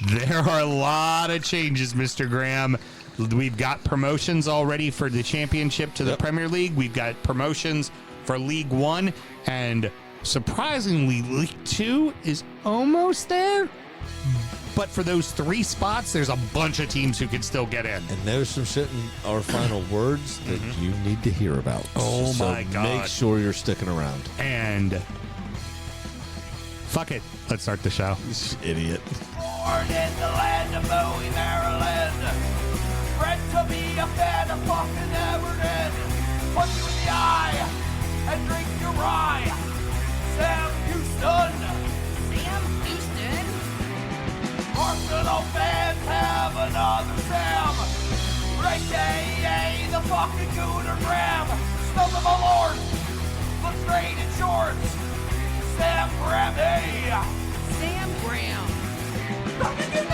There are a lot of changes, Mr. Graham. We've got promotions already for the championship to the Premier League. We've got promotions for League One. And surprisingly, League Two is almost there. But for those 3 spots, there's a bunch of teams who can still get in. And there's some shit in our final words that you need to hear about. Oh, so my God. Make sure you're sticking around. And fuck it. Let's start the show. Idiot. Born in the land of Bowie, Maryland. Bred to be a fan of fucking Everton. Punch you in the eye and drink your rye. Sam Houston. Sam Houston? Arsenal fans have another Sam. AKA the fucking Gooner Graham. Stump of a lord. Look straight in shorts. Sam Graham, hey. Sam Graham. Fucking United!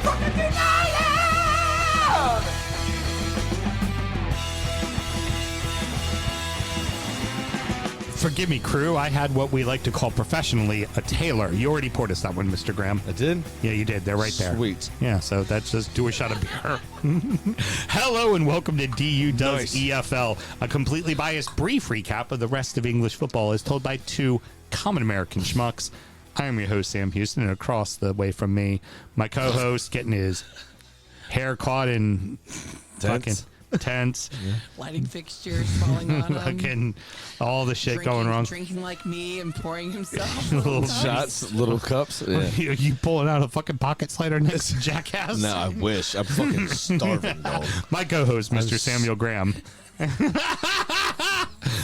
Fucking United! Forgive me, crew. I had what we like to call professionally a tailor. You already poured us that one, Mr. Graham. I did? Yeah, you did. They're right there. Sweet. Yeah, so that's just do a shot of beer. Hello and welcome to DU Does Nice. EFL, a completely biased brief recap of the rest of English football as told by 2 common American schmucks. I am your host, Sam Houston, and across the way from me, my co-host getting his hair caught in fucking tents. Lighting fixtures falling on him. Fucking all the shit going wrong. Drinking like me and pouring himself. Little Shots, little cups. Yeah. You pulling out a fucking pocket slider next to Jackass? No, I wish. I'm fucking starving, dog. My co-host, Mr. Samuel Graham.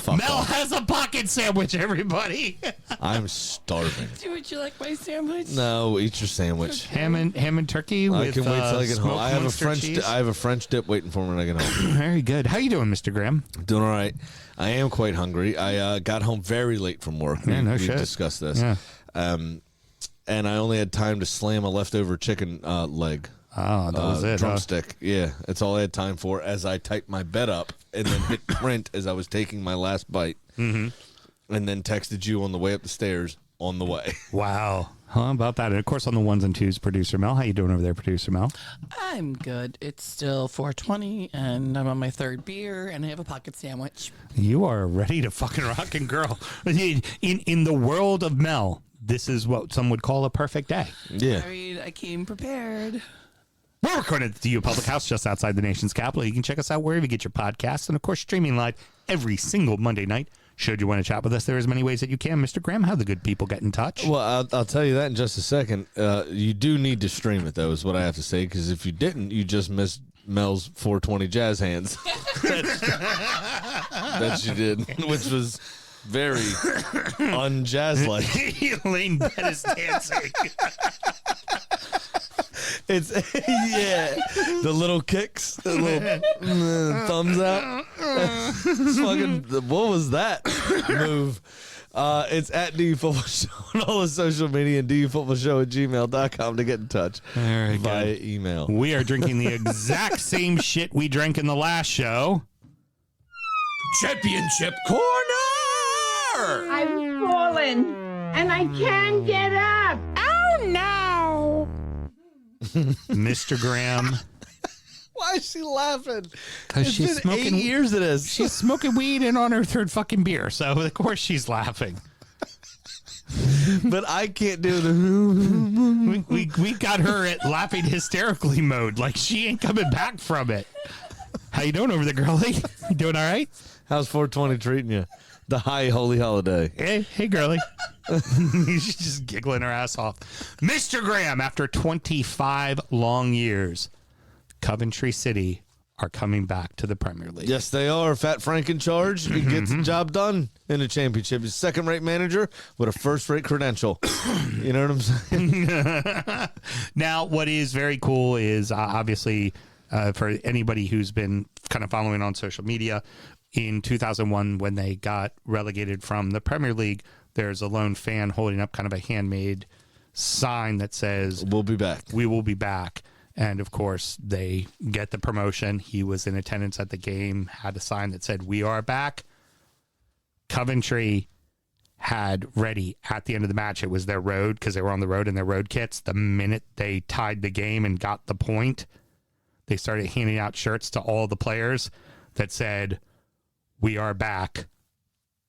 Mel off. has a pocket sandwich, everybody. I'm starving. Would you like my sandwich? No, eat your sandwich. ham and turkey with I can wait till I get home. smoked I have a Munster French. cheese. I have a French dip waiting for me when I get home. Very good. How you doing, Mr. Graham? Doing all right. I am quite hungry. I got home very late from work. Yeah, no we shit. discussed this. Yeah. And I only had time to slam a leftover chicken leg. Oh, that was it. huh? Drumstick. Yeah, that's all I had time for as I typed my bed up and then hit print as I was taking my last bite. Mm-hmm. And then texted you on the way up the stairs on the way. Wow. How about that? And of course, on the ones and twos, producer Mel. How you doing over there, producer Mel? I'm good. It's still 4:20, and I'm on my 3rd beer, and I have a pocket sandwich. You are ready to fucking rock and girl. In the world of Mel, this is what some would call a perfect day. Yeah. I mean, I came prepared. We're recording at the DU Public House just outside the nation's capital. You can check us out wherever you get your podcasts. And, of course, streaming live every single Monday night. Should you want to chat with us, there are as many ways that you can. Mr. Graham, how the good people get in touch? Well, I'll tell you that in just a second. You do need to stream it, though, is what I have to say, because if you didn't, you just missed Mel's 420 jazz hands. that you did, which was very un-jazz-like. Elaine Bettis dancing. It's yeah, the little kicks, the little thumbs out. Fucking, what was that move? It's at DU Football Show on all the social media and dufootballshow@gmail.com to get in touch Very via good. email. We are drinking the exact same shit we drank in the last show. Championship Corner! I've fallen and I can't get up. Oh no! Mr. Graham. Why is she laughing? Because It's she's been smoking 8 years of this. She's smoking weed and on her 3rd fucking beer, so of course she's laughing. But I can't do the. We got her at laughing hysterically mode, like she ain't coming back from it. How you doing over there, girlie? You doing all right? How's 420 treating you? The high holy holiday. Hey, girlie. She's just giggling her ass off. Mr. Graham, after 25 long years, Coventry City are coming back to the Premier League. Yes, they are. Fat Frank in charge. He gets the job done in the championship. He's second-rate manager with a first-rate credential. You know what I'm saying? Now, what is very cool is obviously for anybody who's been kind of following on social media, in 2001 when they got relegated from the Premier League, there's a lone fan holding up kind of a handmade sign that says, We'll be back. "We will be back." And of course, they get the promotion. He was in attendance at the game, had a sign that said, "We are back." Coventry had ready at the end of the match. It was their road because they were on the road in their road kits. The minute they tied the game and got the point, they started handing out shirts to all the players that said, "We are back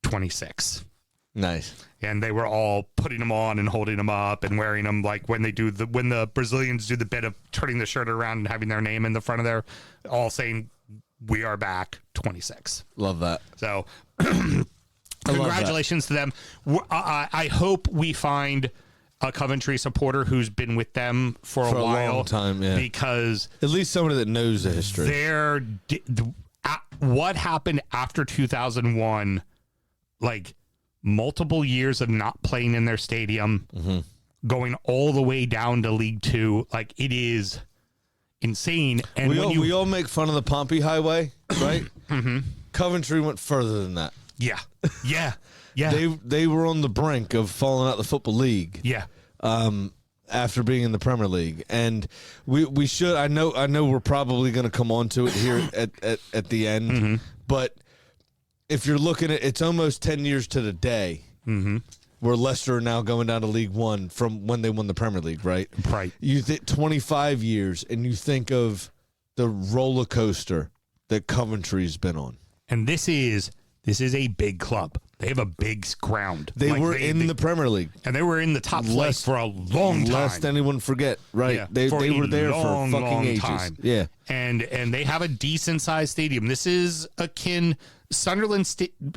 26." Nice. And they were all putting them on and holding them up and wearing them like when the Brazilians do the bit of turning the shirt around and having their name in the front of their, all saying, "We are back 26." Love that. So congratulations to them. I hope we find a Coventry supporter who's been with them for a while. Long time, yeah. Because at least somebody that knows the history. What happened after 2001, like multiple years of not playing in their stadium, going all the way down to League Two, like it is insane. And we all make fun of the Pompey Highway, right? Coventry went further than that. Yeah. They were on the brink of falling out the Football League. Yeah. After being in the Premier League, and we should. I know we're probably going to come on to it here at the end, but if you're looking at, it's almost 10 years to the day where Leicester are now going down to League One from when they won the Premier League, right? Right. You think 25 years, and you think of the roller coaster that Coventry's been on. And this is a big club. They have a big ground. They were in the Premier League. And they were in the top flight for a long time. Lest anyone forget, right? Yeah, they were there for fucking ages. Time. Yeah. And they have a decent sized stadium. This is akin Sunderland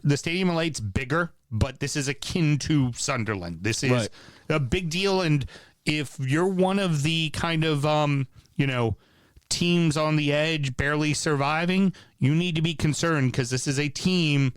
the Stadium of Light's bigger, but this is akin to Sunderland. This is a big deal, and if you're one of the kind of teams on the edge barely surviving, you need to be concerned because this is a team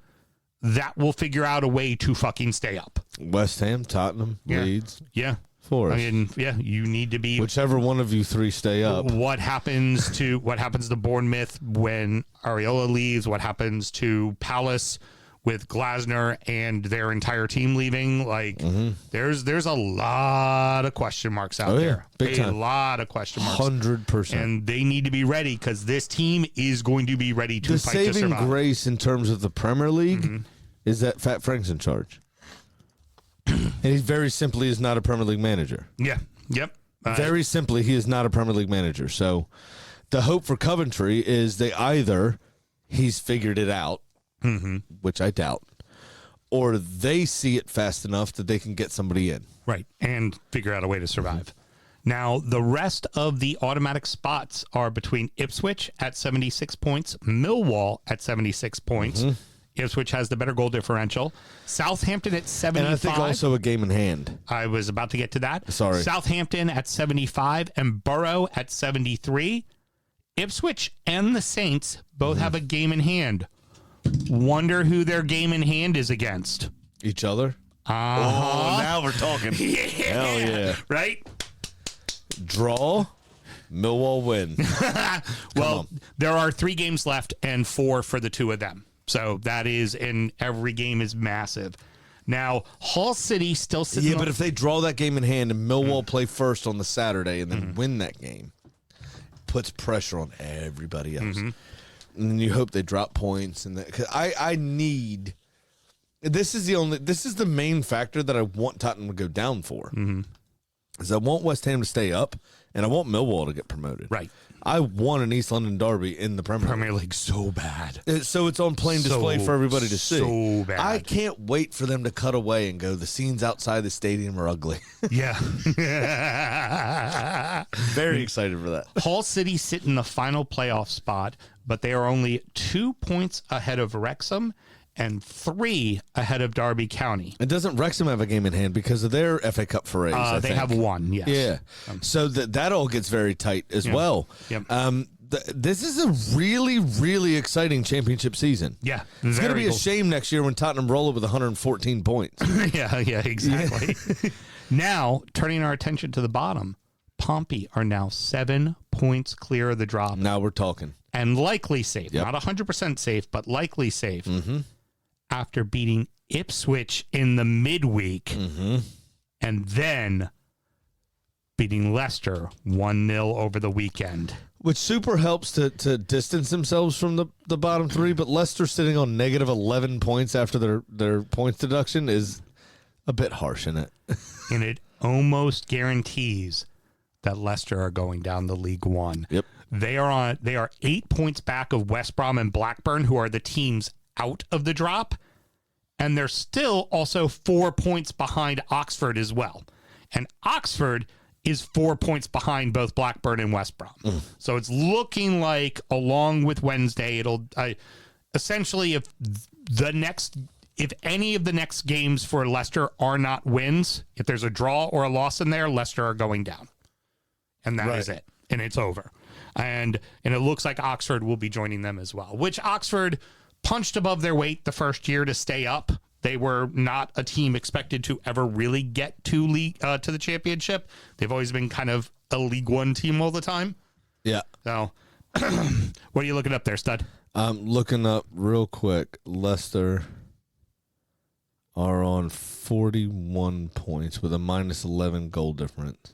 that will figure out a way to fucking stay up. West Ham, Tottenham, Leeds. Yeah. Forest. I mean, you need to be whichever one of you three stay up. What happens to Bournemouth when Areola leaves? What happens to Palace with Glasner and their entire team leaving? Like, there's a lot of question marks out there. Big time. A lot of question marks. 100%. And they need to be ready because this team is going to be ready to fight to survive. The saving grace in terms of the Premier League is that Fat Frank's in charge. And he very simply is not a Premier League manager. Yeah. Yep. Very simply, he is not a Premier League manager. So the hope for Coventry is he's figured it out, which I doubt, or they see it fast enough that they can get somebody in. Right. And figure out a way to survive. Now, the rest of the automatic spots are between Ipswich at 76 points, Millwall at 76 points. Ipswich has the better goal differential. Southampton at 75. And I think also a game in hand. I was about to get to that. Sorry. Southampton at 75 and Borough at 73. Ipswich and the Saints both have a game in hand. Wonder who their game in hand is against. Each other? Oh, now we're talking. Hell yeah. Right? Draw, Millwall win. Well, there are 3 games left and 4 for the 2 of them. So that is, and every game is massive. Now, Hull City still sitting. Yeah, but if they draw that game in hand and Millwall play first on the Saturday and then win that game, puts pressure on everybody else. And then you hope they drop points. And that, 'cause I need. This is the main factor that I want Tottenham to go down for. Is I want West Ham to stay up, and I want Millwall to get promoted. Right. I want an East London derby in the Premier League so bad. So it's on plain display for everybody to see. So bad. I can't wait for them to cut away and go, the scenes outside the stadium are ugly. Yeah. Very excited for that. Hull City sit in the final playoff spot, but they are only 2 points ahead of Wrexham and 3 ahead of Derby County. And doesn't Wrexham have a game in hand because of their FA Cup forays? They have 1, yes. Yeah. So that all gets very tight as well. Yep. This is a really, really exciting championship season. Yeah. It's going to be a shame next year when Tottenham roll it with 114 points. yeah, exactly. Now, turning our attention to the bottom, Pompey are now 7 points clear of the drop. Now we're talking. And likely safe. Yep. Not 100% safe, but likely safe. After beating Ipswich in the midweek and then beating Leicester 1-0 over the weekend. Which super helps to distance themselves from the bottom three, but Leicester sitting on negative 11 points after their points deduction is a bit harsh in it. And it almost guarantees that Leicester are going down the League One. Yep. They are 8 points back of West Brom and Blackburn, who are the teams out of the drop. And they're still also 4 points behind Oxford as well. And Oxford is 4 points behind both Blackburn and West Brom. So it's looking like, along with Wednesday, essentially if any of the next games for Leicester are not wins, if there's a draw or a loss in there, Leicester are going down. And that is it. And it's over. And it looks like Oxford will be joining them as well, which Oxford punched above their weight the first year to stay up. They were not a team expected to ever really get to the championship. They've always been kind of a League One team all the time. Yeah. So, what are you looking up there, stud? I'm looking up real quick. Leicester are on 41 points with a minus 11 goal difference.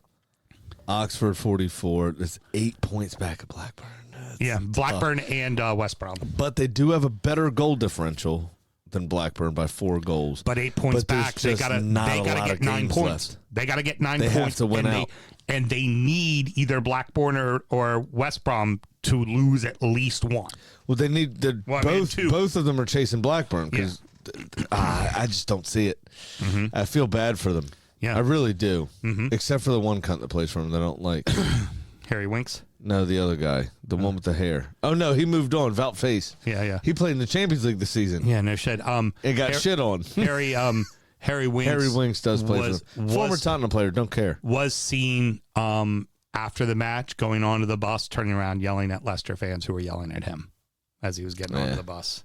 Oxford 44. That's 8 points back at Blackburn. That's Blackburn and West Brom. But they do have a better goal differential than Blackburn by 4 goals. But 8 points back, they gotta get 9 points. Left. They gotta get 9 They points have to win out. and they need either Blackburn or West Brom to lose at least one. Well, they need both of them are chasing Blackburn because I just don't see it. Mm-hmm. I feel bad for them. Yeah, I really do. Mm-hmm. Except for the one cunt that plays for them that I don't like. Harry Winks. No, the other guy, the one with the hair. Oh no, he moved on. Vout Face. Yeah. He played in the Champions League this season. Yeah, no shit. And got shit on. Harry Winks. Harry Winks does play for former Tottenham player. Don't care. Was seen after the match going onto the bus, turning around, yelling at Leicester fans who were yelling at him as he was getting onto the bus.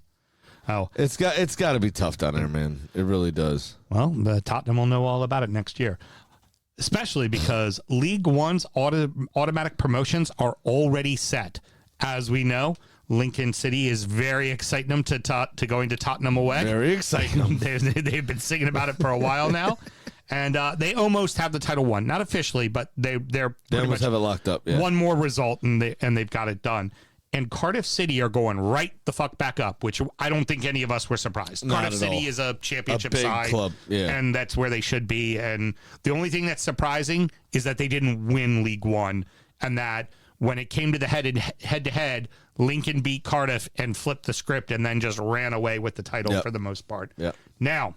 Oh, it's got to be tough down there, man. It really does. Well, the Tottenham will know all about it next year, especially because League One's automatic promotions are already set. As we know, Lincoln City is very exciting them to going to Tottenham away. Very exciting. They've been singing about it for a while now. And they almost have the title won. Not officially, but they're They almost have it locked up. Yeah. One more result, and they've got it done. And Cardiff City are going right the fuck back up, which I don't think any of us were surprised. Not Cardiff at City all. is a championship A big side, club, yeah. and that's where they should be. And the only thing that's surprising is that they didn't win League One, and that when it came to the head-to-head, Lincoln beat Cardiff and flipped the script and then just ran away with the title for the most part. Yep. Now,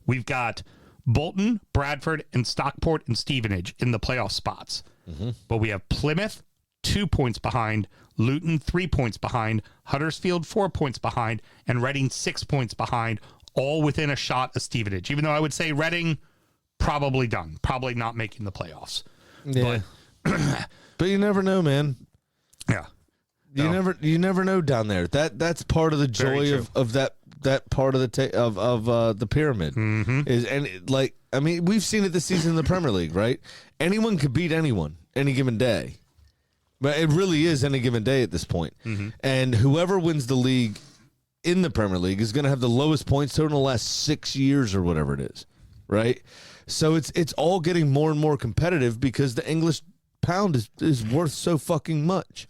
we've got Bolton, Bradford, and Stockport and Stevenage in the playoff spots. Mm-hmm. But we have Plymouth, 2 points behind, Luton, 3 points behind, Huddersfield, 4 points behind, and Reading, 6 points behind, all within a shot of Stevenage. Even though I would say Reading, probably done. Probably not making the playoffs. Yeah. But you never know, man. Yeah. You never know down there. That's part of the joy of that part of the pyramid. Mm-hmm. We've seen it this season in the Premier League, right? Anyone could beat anyone any given day. But it really is any given day at this point. Mm-hmm. And whoever wins the league in the Premier League is going to have the lowest points total in the last 6 years or whatever it is, right? So it's all getting more and more competitive because the English pound is worth so fucking much.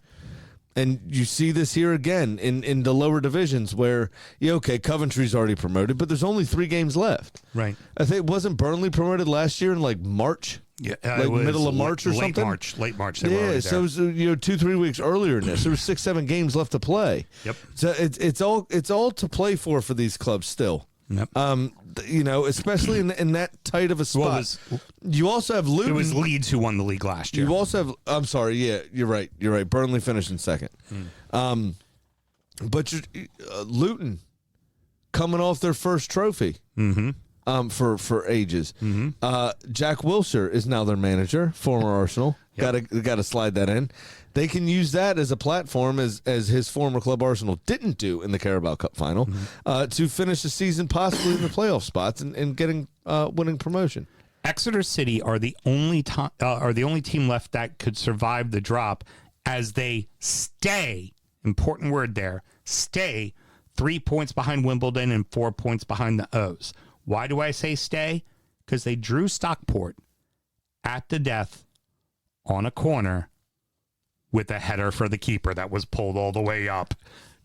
And you see this here again in the lower divisions where, Coventry's already promoted, but there's only 3 games left. Right. I think, wasn't Burnley promoted last year in March? Yeah, it was middle of March or something? Late March. Yeah, so it was 2-3 weeks earlier than this. There was 6-7 games left to play. Yep. So it's all to play for these clubs still. Yep. Especially in that tight of a spot. You also have Luton. It was Leeds who won the league last year. You also have. I'm sorry. Yeah, you're right. Burnley finished in second. But Luton coming off their first trophy. Mm-hmm. For ages. Mm-hmm. Jack Wilshere is now their manager, former Arsenal. Yep. Got to slide that in. They can use that as a platform, as his former club Arsenal didn't do in the Carabao Cup final, to finish the season possibly in the playoff spots and getting winning promotion. Exeter City are the only team left that could survive the drop, as they stay. Important word there. Stay 3 points behind Wimbledon and 4 points behind the O's. Why do I say stay? Because they drew Stockport at the death on a corner with a header for the keeper that was pulled all the way up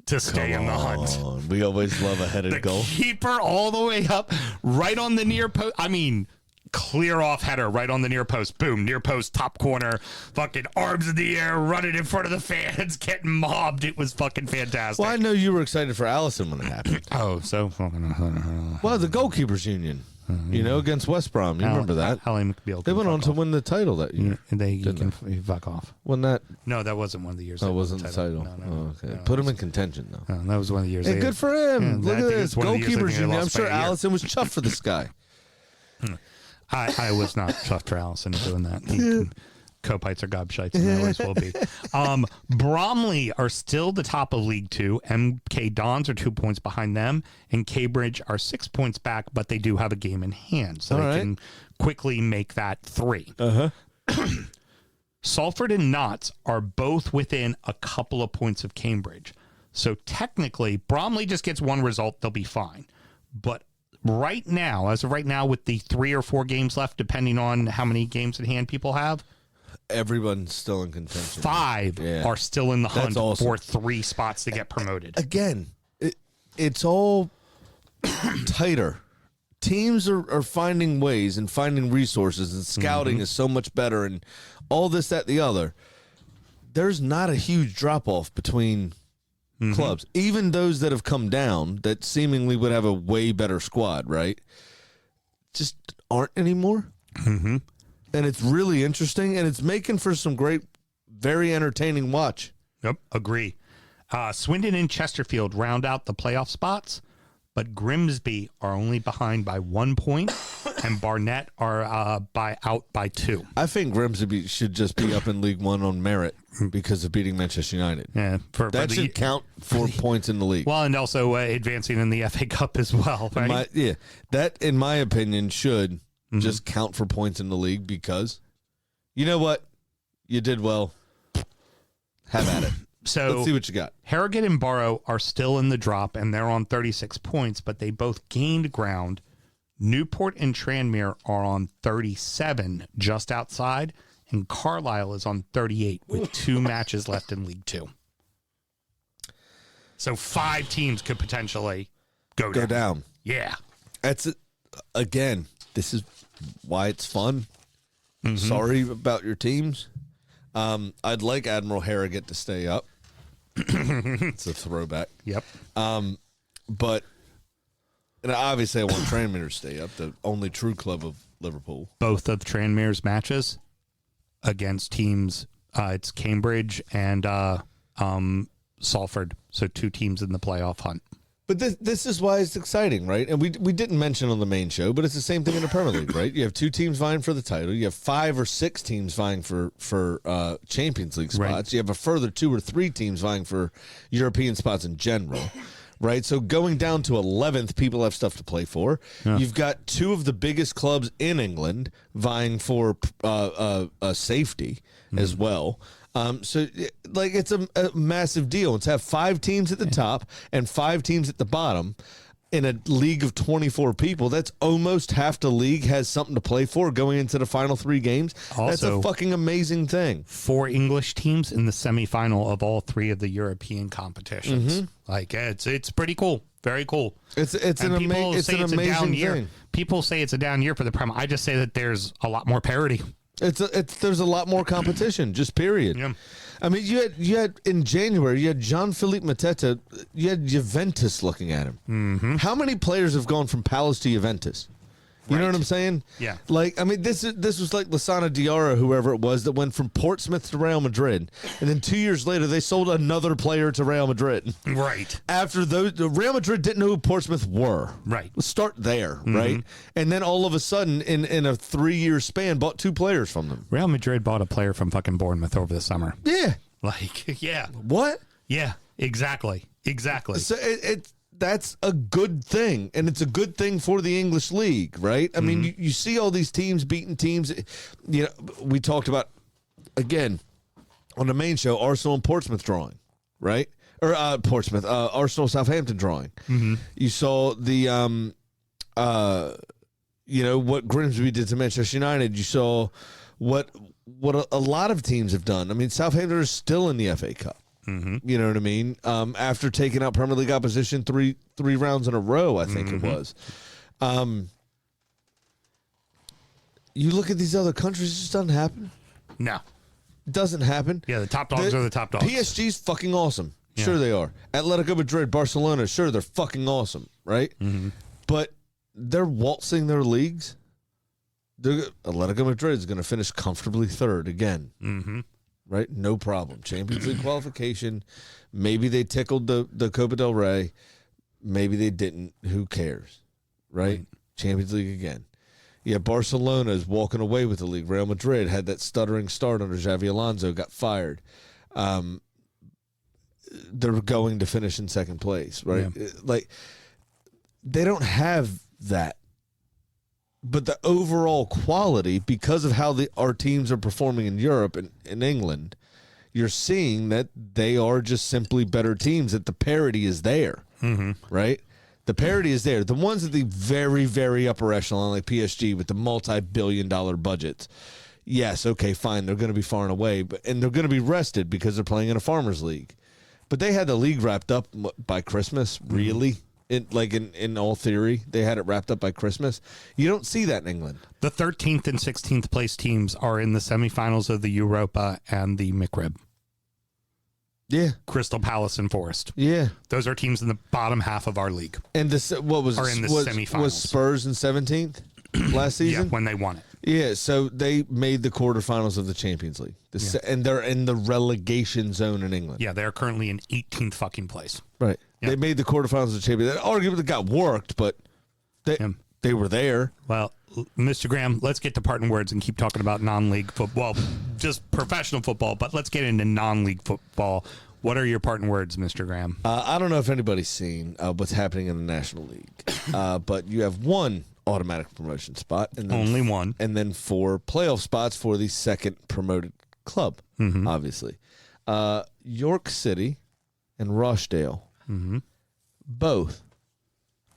to stay in the hunt. We always love a headed The goal. keeper all the way up, right on the near post. I mean, clear off header right on the near post. Boom, near post, top corner. Fucking arms in the air, running in front of the fans, getting mobbed. It was fucking fantastic. Well, I know you were excited for Allison when it happened. Oh, so Well, the goalkeepers union, against West Brom. You remember that? Hallie McBeal. They went on to win the title that year. You can fuck off. Wasn't that? No, that wasn't one of the years. Oh, they it won wasn't the title. No, Okay. Put him in contention, though. that was one of the years. Hey, good for him. Yeah, Look I at think this. it's one of the years I think Goalkeepers they union. I'm lost by sure a year. Allison was chuffed for this guy. I was not chuffed for Allison doing that. Copites are gobshites, and they always will be. Bromley are still the top of League Two. MK Dons are 2 points behind them, and Cambridge are 6 points back, but they do have a game in hand, so they can quickly make that 3. Salford and Notts are both within a couple of points of Cambridge. So technically, Bromley just gets one result, they'll be fine. But right now, as of right now, with the 3 or 4 games left, depending on how many games in hand people have, Everyone's still in contention. 5 are still in the hunt awesome. for 3 spots to get promoted. Again, it's all tighter. Teams are finding ways and finding resources, and scouting is so much better, and all this, that, the other. There's not a huge drop-off between clubs. Even those that have come down that seemingly would have a way better squad, right? Just aren't anymore. And it's really interesting, and it's making for some great, very entertaining watch. Yep, agree. Swindon and Chesterfield round out the playoff spots, but Grimsby are only behind by 1 point, and Barnet are out by 2. I think Grimsby should just be up in League One on merit because of beating Manchester United. Yeah, That should count for points in the league. Well, and also advancing in the FA Cup as well, right? That, in my opinion, should just count for points in the league because, you know what? You did well. Have at it. So let's see what you got. Harrogate and Borough are still in the drop, and they're on 36 points, but they both gained ground. Newport and Tranmere are on 37, just outside, and Carlisle is on 38 with 2 matches left in League Two. So 5 teams could potentially go down. Yeah. That's it. Again, this is why it's fun. Sorry about your teams. I'd like Admiral Harrogate to stay up. It's a throwback. Yep. But and obviously I want Tranmere to stay up, the only true club of Liverpool. Both of Tranmere's matches against teams, it's Cambridge and Salford. So 2 teams in the playoff hunt. But this is why it's exciting, right? And we didn't mention on the main show, but it's the same thing in the Premier League, right? You have 2 teams vying for the title. You have 5 or 6 teams vying for Champions League spots. Right. You have a further 2 or 3 teams vying for European spots in general, right? So going down to 11th, people have stuff to play for. Yeah. You've got 2 of the biggest clubs in England vying for safety as well. So, like, it's a massive deal. It's have 5 teams at the top and 5 teams at the bottom in a league of 24 people. That's almost half the league has something to play for going into the final 3 games. Also, that's a fucking amazing thing. 4 English teams in the semifinal of all 3 of the European competitions. Like, it's pretty cool. Very cool. It's an amazing thing. People say it's a down year for the Prem. I just say that there's a lot more parity. There's a lot more competition, just period. Yeah. I mean, you had in January, you had Jean-Philippe Mateta, you had Juventus looking at him. How many players have gone from Palace to Juventus? You know what I'm saying? Yeah. Like, I mean, this was like Lassana Diarra, whoever it was, that went from Portsmouth to Real Madrid, and then 2 years later they sold another player to Real Madrid. Right. After those, Real Madrid didn't know who Portsmouth were. Right. Let's start there, right? And then all of a sudden, in a 3-year span, bought 2 players from them. Real Madrid bought a player from fucking Bournemouth over the summer. Yeah. Like, yeah. What? Yeah. Exactly. So that's a good thing, and it's a good thing for the English league, right? I mean, you see all these teams beating teams. You know, we talked about, again, on the main show, Arsenal and Portsmouth drawing, right? Or Portsmouth, Arsenal Southampton drawing. You saw the what Grimsby did to Manchester United. You saw what a lot of teams have done. I mean, Southampton is still in the FA Cup. Mm-hmm. You know what I mean? After taking out Premier League opposition three rounds in a row, I think it was. You look at these other countries, it just doesn't happen. No. It doesn't happen. Yeah, the top dogs are the top dogs. PSG's fucking awesome. Yeah. Sure they are. Atletico Madrid, Barcelona, sure they're fucking awesome, right? Mm-hmm. But they're waltzing their leagues. Atletico Madrid is going to finish comfortably third again. Mm-hmm. Right? No problem. Champions League qualification. Maybe they tickled the Copa del Rey. Maybe they didn't. Who cares? Right? Champions League again. Yeah, Barcelona is walking away with the league. Real Madrid had that stuttering start under Xavi Alonso, got fired. They're going to finish in second place, right? Yeah. Like, they don't have that. But the overall quality, because of how our teams are performing in Europe and in England, you're seeing that they are just simply better teams, that the parity is there, right? The parity is there. The ones at the very, very upper echelon, like PSG, with the multi-billion-dollar budgets, yes, okay, fine, they're going to be far and away, and they're going to be rested because they're playing in a farmers league. But they had the league wrapped up by Christmas, really. In all theory, they had it wrapped up by Christmas. You don't see that in England. The 13th and 16th place teams are in the semifinals of the Europa and the McRib. Yeah. Crystal Palace and Forest. Yeah. Those are teams in the bottom half of our league. And semifinals. Was Spurs in 17th last season? Yeah, when they won it. Yeah, so they made the quarterfinals of the Champions League. And they're in the relegation zone in England. Yeah, they're currently in 18th fucking place. Right. Yep. They made the quarterfinals of the Champions League. That arguably got worked, but they were there. Well, Mr. Graham, let's get to parting words and keep talking about non-league football. Well, just professional football, but let's get into non-league football. What are your parting words, Mr. Graham? I don't know if anybody's seen what's happening in the National League, but you have one automatic promotion spot. And then only one. And then 4 playoff spots for the second promoted club, obviously. York City and Rochdale, both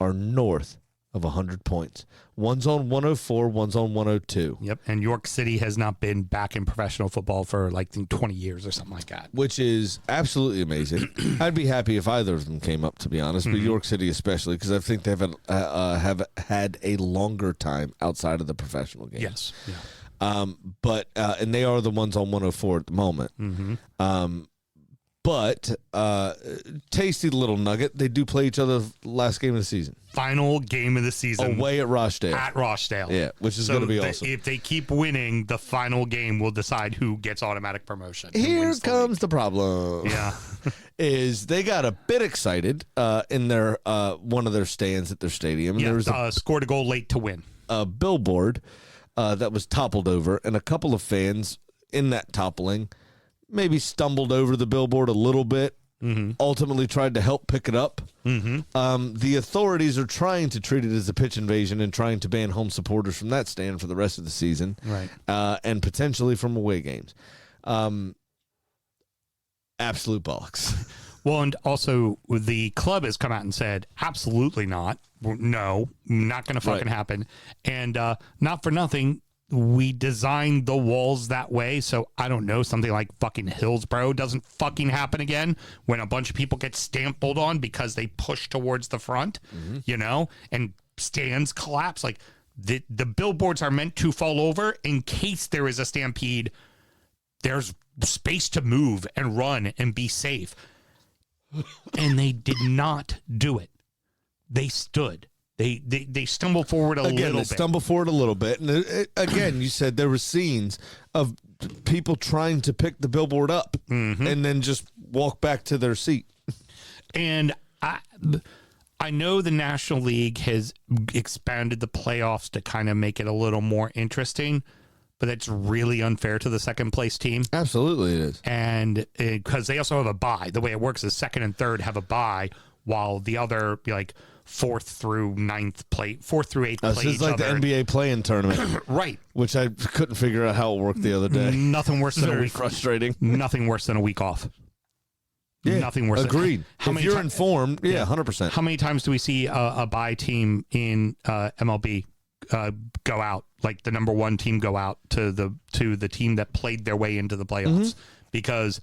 are north of 100 points. One's on 104, one's on 102. Yep, and York City has not been back in professional football for 20 years or something like that. Which is absolutely amazing. I'd be happy if either of them came up, to be honest, but York City especially, because I think they have had a longer time outside of the professional game. Yes. Yeah. And they are the ones on 104 at the moment. But tasty little nugget. They do play each other last game of the season. Final game of the season. Away at Rochdale. At Rochdale. Yeah, which is going to be awesome. If they keep winning, the final game will decide who gets automatic promotion. Here comes the problem. Yeah. Is they got a bit excited in their one of their stands at their stadium. Yeah, there was scored a goal late to win. A billboard that was toppled over, and a couple of fans in that toppling maybe stumbled over the billboard a little bit, ultimately tried to help pick it up. The authorities are trying to treat it as a pitch invasion and trying to ban home supporters from that stand for the rest of the season, right? And potentially from away games. Absolute bollocks. Well, and also the club has come out and said, absolutely not. No, not going to fucking happen. And not for nothing, we designed the walls that way, so I don't know, something like fucking Hillsborough doesn't fucking happen again when a bunch of people get stampled on because they push towards the front, and stands collapse. Like the billboards are meant to fall over in case there is a stampede. There's space to move and run and be safe. And they did not do it. They stood. They stumbled forward a little bit. Stumble forward a little bit. And again, you said there were scenes of people trying to pick the billboard up and then just walk back to their seat. And I know the National League has expanded the playoffs to kind of make it a little more interesting, but that's really unfair to the second place team. Absolutely it is. And because they also have a bye. The way it works is second and third have a bye, while the other, fourth through eighth play this is like the NBA play-in tournament. Right. Which I couldn't figure out how it worked the other day. Nothing worse than a week. Frustrating. Nothing worse than a week off. Yeah, nothing worse. Agreed. If you're informed, 100%. How many times do we see a bye team in MLB go out, like the number one team go out to the team that played their way into the playoffs because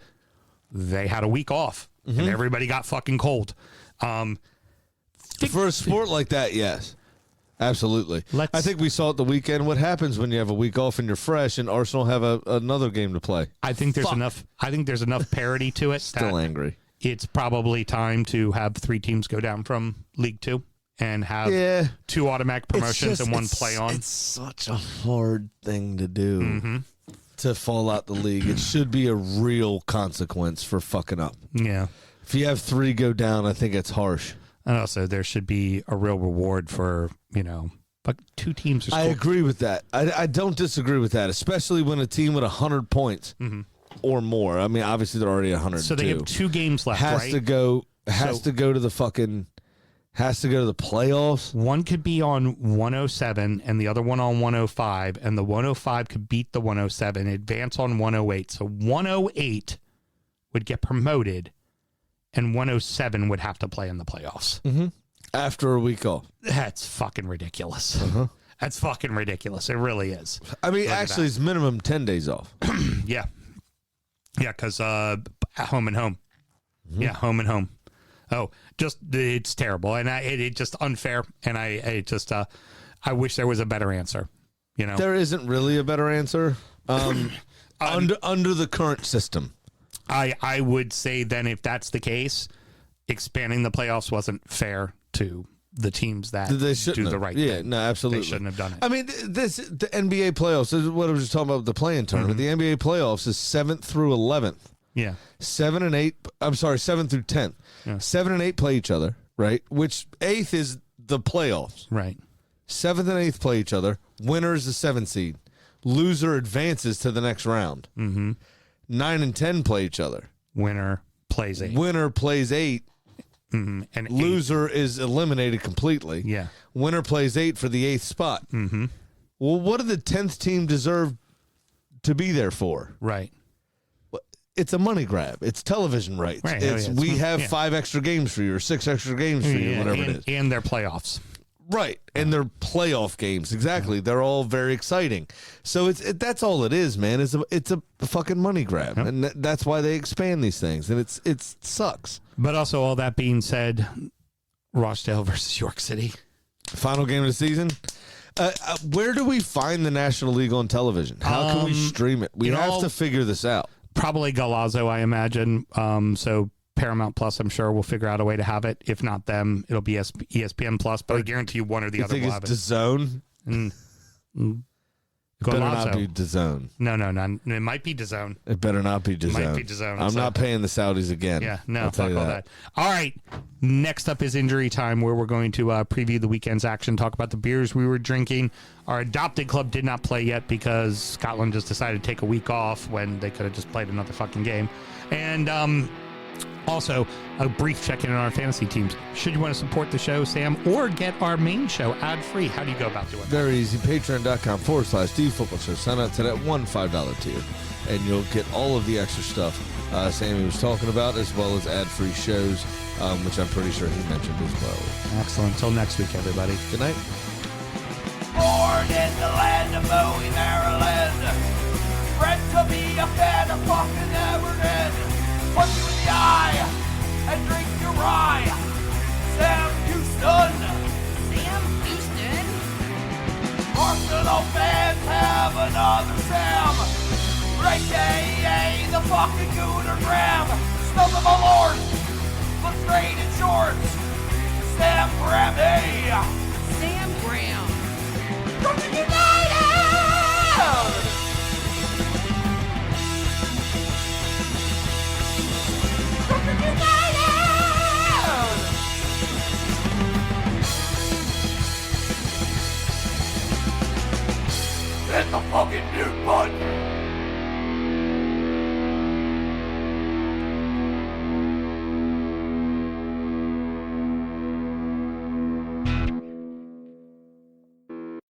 they had a week off and everybody got fucking cold. For a sport like that, yes. Absolutely. Let's- I think we saw at the weekend what happens when you have a week off and you're fresh and Arsenal have another game to play. I think there's enough parity to it. Still that angry. It's probably time to have 3 teams go down from League 2 and have 2 automatic promotions and 1 play on. It's such a hard thing to do to fall out the league. It should be a real consequence for fucking up. Yeah. If you have 3 go down, I think it's harsh. And also, there should be a real reward for, but 2 teams are I agree with that. I don't disagree with that, especially when a team with 100 points or more. I mean, obviously they're already 100. So they have 2 games left, has right? to go to the playoffs. One could be on 107 and the other one on 105, and the 105 could beat the 107, advance on 108. So 108 would get promoted, and 107 would have to play in the playoffs. After a week off. That's fucking ridiculous. That's fucking ridiculous. It really is. I mean, Look at actually, it's minimum 10 days off. Yeah. Yeah, because home and home. Yeah, home and home. Oh, just it's terrible, and it's just unfair, and I wish there was a better answer. There isn't really a better answer under the current system. I would say then if that's the case, expanding the playoffs wasn't fair to the teams that do the right thing. Yeah, no, absolutely. They shouldn't have done it. I mean, the NBA playoffs, this is what I was just talking about with the play-in tournament. The NBA playoffs is 7th through 11th. Yeah. 7 and 8, I'm sorry, 7 through 10th. Yeah. 7 and 8 play each other, right? Which 8th is the playoffs. Right. 7th and 8th play each other. Winner is the 7th seed. Loser advances to the next round. 9 and 10 play each other. Winner plays 8. Winner plays 8. And Loser is eliminated completely. Yeah. Winner plays 8 for the 8th spot. Well, what do the 10th team deserve to be there for? Right. It's a money grab. It's television rights. Right. We have 5 extra games for you or 6 extra games for you, whatever it is. And their playoffs. Right. And they're playoff games. Exactly. They're all very exciting. So that's all it is, man. It's a fucking money grab. Yep. And that's why they expand these things. And it sucks. But also, all that being said, Rochdale versus York City. Final game of the season. Where do we find the National League on television? How can we stream it? We have to figure this out. Probably Galazzo, I imagine. So Paramount Plus, I'm sure, will figure out a way to have it. If not them, it'll be ESPN Plus. But I guarantee you one or the other will have it. DAZN? It better not be DAZN. No. It might be DAZN. It better not be DAZN. It might be DAZN. I'm not paying the Saudis again. Yeah, no, fuck all that. All right. Next up is Injury Time, where we're going to preview the weekend's action, talk about the beers we were drinking. Our adopted club did not play yet because Scotland just decided to take a week off when they could have just played another fucking game. And also, a brief check-in on our fantasy teams. Should you want to support the show, Sam, or get our main show ad-free, how do you go about doing that? Very easy. Patreon.com/DFootballShow. Sign up to that $1 $5 tier, and you'll get all of the extra stuff Sammy was talking about, as well as ad-free shows, which I'm pretty sure he mentioned as well. Excellent. Until next week, everybody. Good night. Born in the land of Bowie, Maryland. Bred to be a fan of fucking Everton. Punch you in the eye and drink your rye. Sam Houston. Sam Houston? Arsenal fans have another Sam. AKA the fucking Gooner Graham. Stump of a lord. Look straight in shorts. Sam Grammy. Sam Graham. Brooklyn United! Brooklyn United! Hit the fucking mute button!